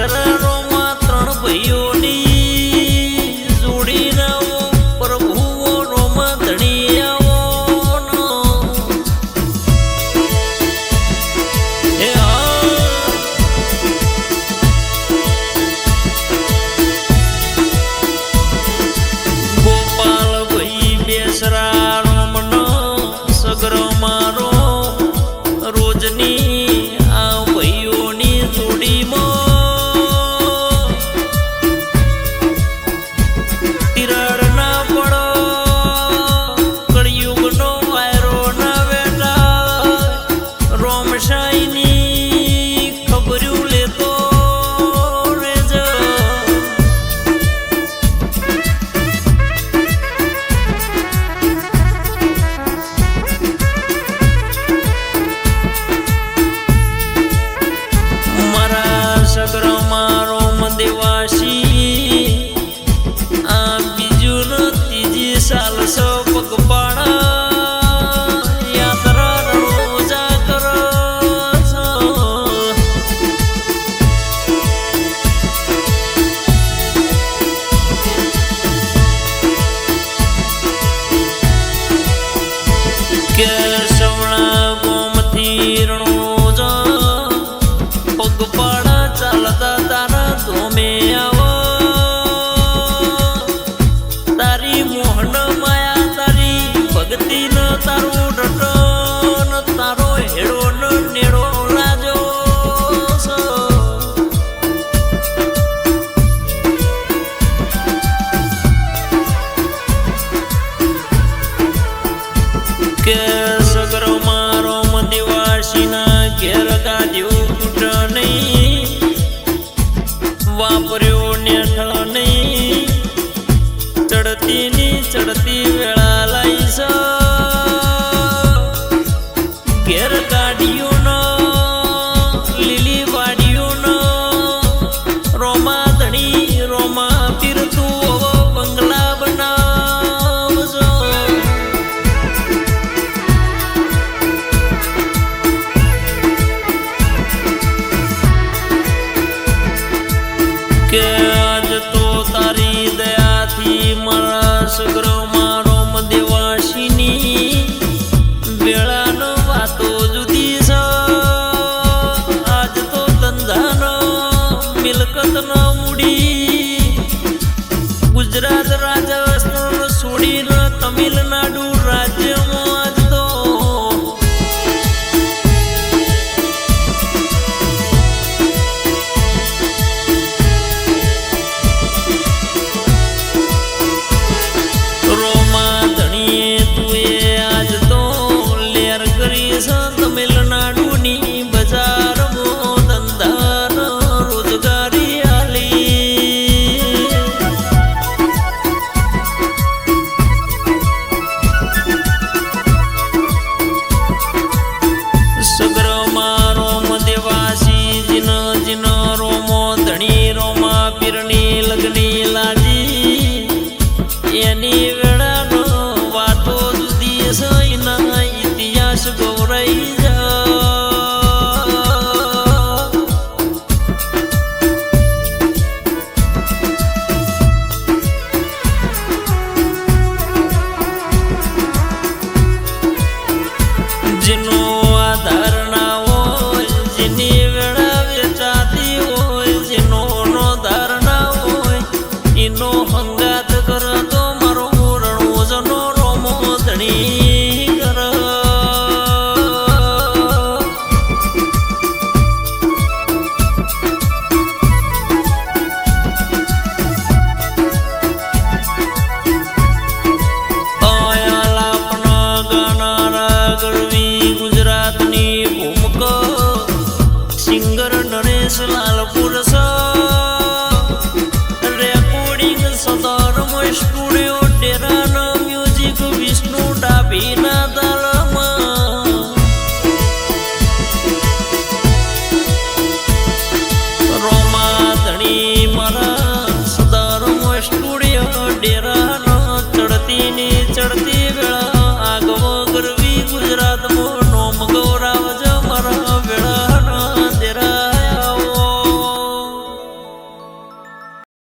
બેસરારોમાં ત્રણ ભાઈઓની જોડી નાવો પ્રભુઓ રોમાં ધણી આવો હે ગોપાલ ભાઈ બેસરારોમનો સગરો મારો રોજની આ ભાઈઓની જોડીમાં તિરાડ ના પડો કળિયુગનો વાયરો ના વેટા રોમશાઈની ખબર્યું લેતો રેજ સગરમાં રોમ દેવાસી આ બીજું ત્રીજી સાલ સો પગપાળા યાત્રા રોજા કર કે સવણા ગોમથી રણોજા પગપાળા ચાલતા તારા ધોમે આવો તારી મોહન માયા તારી ભક્તિ ન તારું ડટન તારો હેડો ન નેડો લાજો કે સગર મારો દેવાસીના ઘેર ગાદ્યું તૂટ નહીં વાપર્યો નેઠ નહીં ચડતીની ચડતી વેળા લાઈશ ઘેર ગાડીઓ ન લીલી વાડીઓ ન રોમા ધણી રોમા પીરતું બંગલા બનાવજો કે આજ તો તારી દયાથી મારા સગરમાં રોમ દેવાસીની વેળાનો વાતો જુદી છે આજ તો ધંધાનો મિલકતનો મૂડી ગુજરાત રાજસ્થાન છોડીને તમિલનાડુ રાજ્યમાં આજ તો તમિલનાડુની બજારમાં ધંધાનો રોજગારી આલી સગરમાં રોમ દેવાસી જીન જીન રોમો ધણી રોમા પીરની લગની લાજી એની વેળાનો વાતો જુદી સઈના ઇતિહાસ ગૌરાઈ જેનો આધાર ના હોય જેની વેળા વેચાતી હોય જેનો ધાર ના હોય એનો હંગાત કરતો મારો રણો જનો રોમો ધણી કર ગુજરાતની ભૂમક સિંગર નરેશ લાલપુર